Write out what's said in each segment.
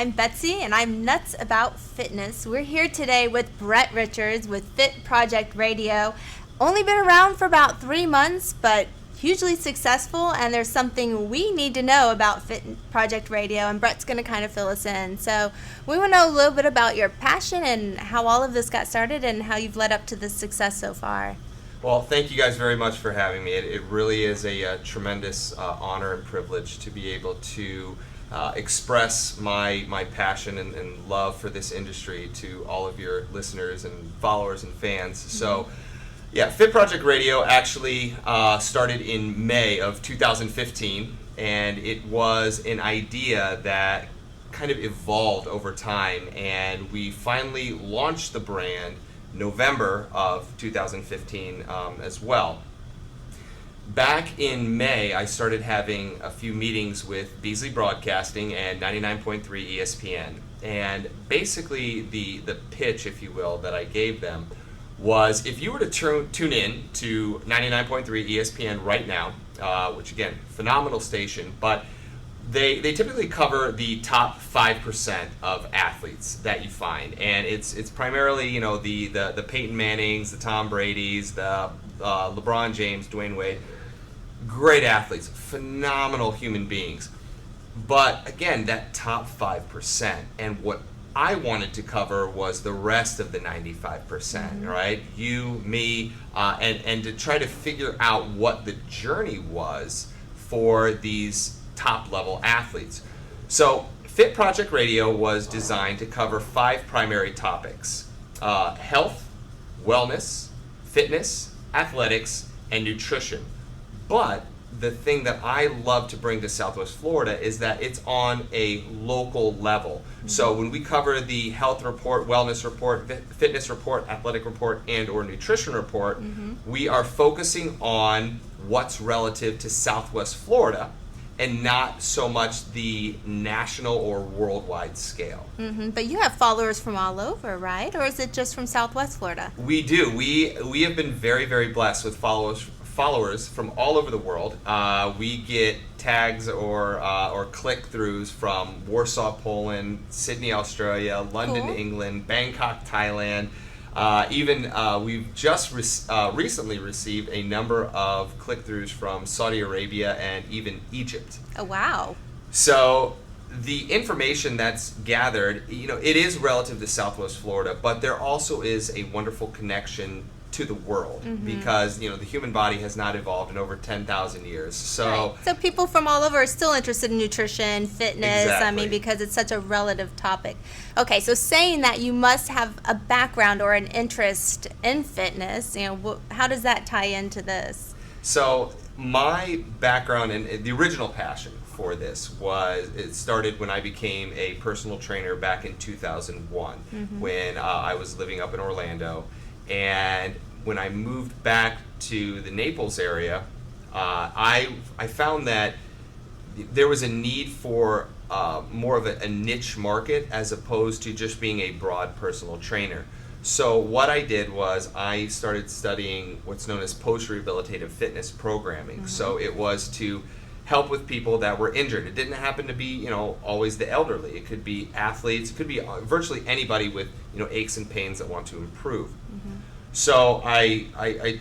I'm Betsy, and I'm nuts about fitness. We're here today with Brett Richards with Fit Project Radio. Only been around for about 3 months, but hugely successful, and there's something we need to know about Fit Project Radio, and Brett's going to kind of fill us in. So we want to know a little bit about your passion and how all of this got started and how you've led up to this success so far. Well, thank you guys very much for having me. It really is a tremendous honor and privilege to be able to express my passion and love for this industry to all of your listeners and followers and fans. So, yeah, Fit Project Radio actually started in May of 2015, and it was an idea that kind of evolved over time, and we finally launched the brand November of 2015 as well. Back in May, I started having a few meetings with Beasley Broadcasting and 99.3 ESPN. And basically the pitch, if you will, that I gave them was if you were to tune in to 99.3 ESPN right now, which again, phenomenal station, but they typically cover the top 5% of athletes that you find. And it's primarily, you know, the Peyton Mannings, the Tom Bradys, the LeBron James, Dwayne Wade. Great athletes, phenomenal human beings. But again, that top 5%. And what I wanted to cover was the rest of the 95%, right? You, me, and to try to figure out what the journey was for these top level athletes. So Fit Project Radio was designed to cover 5 primary topics: health, wellness, fitness, athletics, and nutrition. But the thing that I love to bring to Southwest Florida is that it's on a local level. So when we cover the health report, wellness report, fitness report, athletic report, and or nutrition report, we are focusing on what's relative to Southwest Florida and not so much the national or worldwide scale. But you have followers from all over, right? Or is it just from Southwest Florida? We do. We have been very, very blessed with followers from all over the world. We get tags or click-throughs from Warsaw, Poland, Sydney, Australia, London, Cool. England, Bangkok, Thailand. We've just recently received a number of click-throughs from Saudi Arabia and even Egypt. Oh, wow. So the information that's gathered, you know, it is relative to Southwest Florida, but there also is a wonderful connection to the world because, you know, the human body has not evolved in over 10,000 years. So Right. So people from all over are still interested in nutrition, fitness, Exactly. because it's such a relative topic. Okay, so saying that you must have a background or an interest in fitness, you know, how does that tie into this? So my background and the original passion for this it started when I became a personal trainer back in 2001 when I was living up in Orlando. And when I moved back to the Naples area, I found that there was a need for more of a niche market as opposed to just being a broad personal trainer. So what I did was I started studying what's known as post-rehabilitative fitness programming. So it was to help with people that were injured. It didn't happen to be, you know, always the elderly. It could be athletes. It could be virtually anybody with, you know, aches and pains that want to improve. So I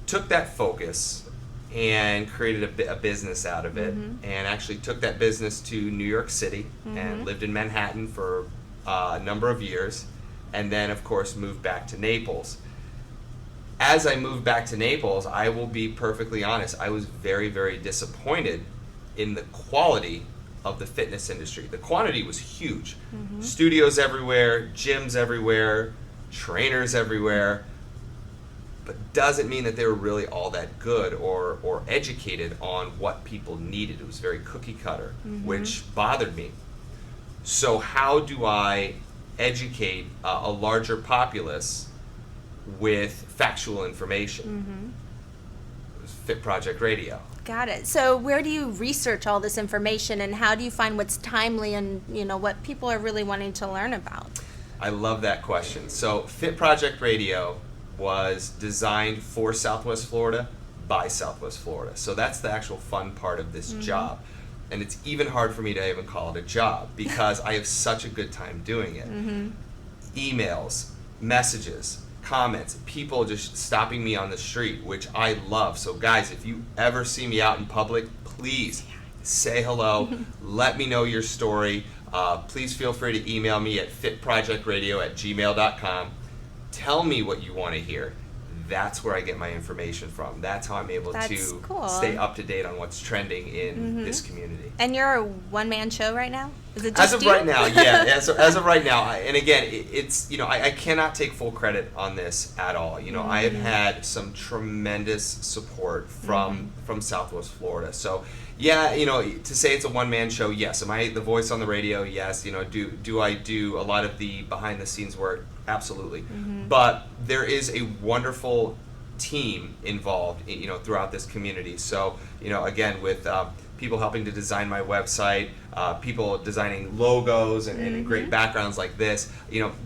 took that focus and created a business out of it, and actually took that business to New York City and lived in Manhattan for a number of years, and then of course moved back to Naples. As I moved back to Naples, I will be perfectly honest, I was very, very disappointed in the quality of the fitness industry. The quantity was huge. Studios everywhere, gyms everywhere, trainers everywhere, but doesn't mean that they were really all that good or educated on what people needed. It was very cookie cutter, which bothered me. So how do I educate a larger populace with factual information? It was Fit Project Radio. Got it. So where do you research all this information, and how do you find what's timely and, you know, what people are really wanting to learn about? I love that question. So Fit Project Radio was designed for Southwest Florida by Southwest Florida. So that's the actual fun part of this job. and it's even hard for me to even call it a job because I have such a good time doing it. Emails, messages, comments, people just stopping me on the street, which I love. So guys, if you ever see me out in public, please say hello. Let me know your story. Please feel free to email me at fitprojectradio@gmail.com. Tell me what you want to hear. That's where I get my information from. That's how I'm able to stay up to date on what's trending in this community. And you're a one-man show right now? Is it just as of you? right now, yeah. As of right now, and again, it's I cannot take full credit on this at all. I have had some tremendous support from Southwest Florida. So yeah, to say it's a one-man show, yes. Am I the voice on the radio? Yes. Do I do a lot of the behind-the-scenes work? Absolutely. But there is a wonderful team involved, throughout this community. So, again, with people helping to design my website, people designing logos and great backgrounds like this,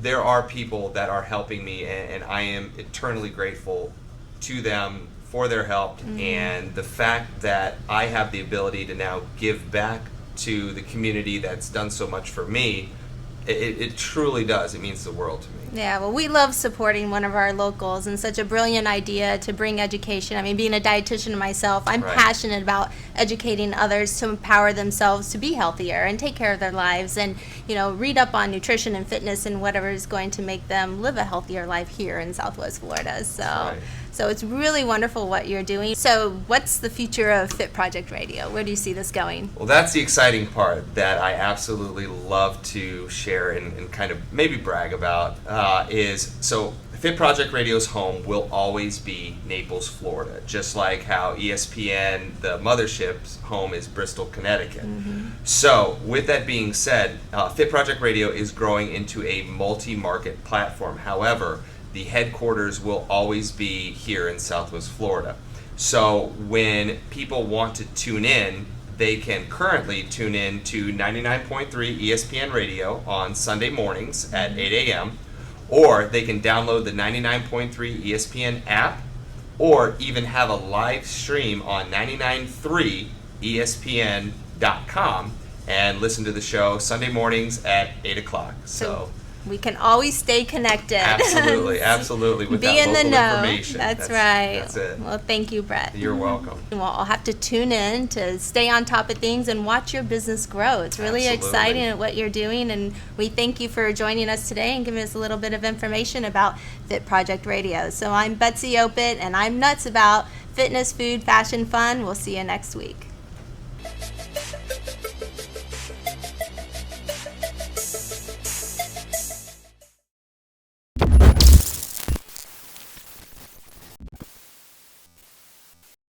there are people that are helping me, and I am eternally grateful to them for their help, and the fact that I have the ability to now give back to the community that's done so much for me, it truly does. It means the world to me. Yeah, well, we love supporting one of our locals, and such a brilliant idea to bring education. I mean, being a dietitian myself, I'm passionate about educating others to empower themselves to be healthier and take care of their lives, and read up on nutrition and fitness and whatever is going to make them live a healthier life here in Southwest Florida. So it's really wonderful what you're doing. So what's the future of Fit Project Radio? Where do you see this going? Well, that's the exciting part that I absolutely love to share and kind of maybe brag about so Fit Project Radio's home will always be Naples, Florida, just like how ESPN, the mothership's home, is Bristol, Connecticut. So with that being said, Fit Project Radio is growing into a multi-market platform. However, the headquarters will always be here in Southwest Florida. So when people want to tune in, they can currently tune in to 99.3 ESPN Radio on Sunday mornings at 8 a.m., or they can download the 99.3 ESPN app, or even have a live stream on 993ESPN.com and listen to the show Sunday mornings at 8 o'clock. So we can always stay connected. Absolutely. With Be that in the local know. information. That's right. That's it. Well, thank you, Brett. You're welcome. Well, I'll have to tune in to stay on top of things and watch your business grow. It's really exciting at what you're doing, and we thank you for joining us today and giving us a little bit of information about Fit Project Radio. So I'm Betsy Opit, and I'm nuts about fitness, food, fashion, fun. We'll see you next week.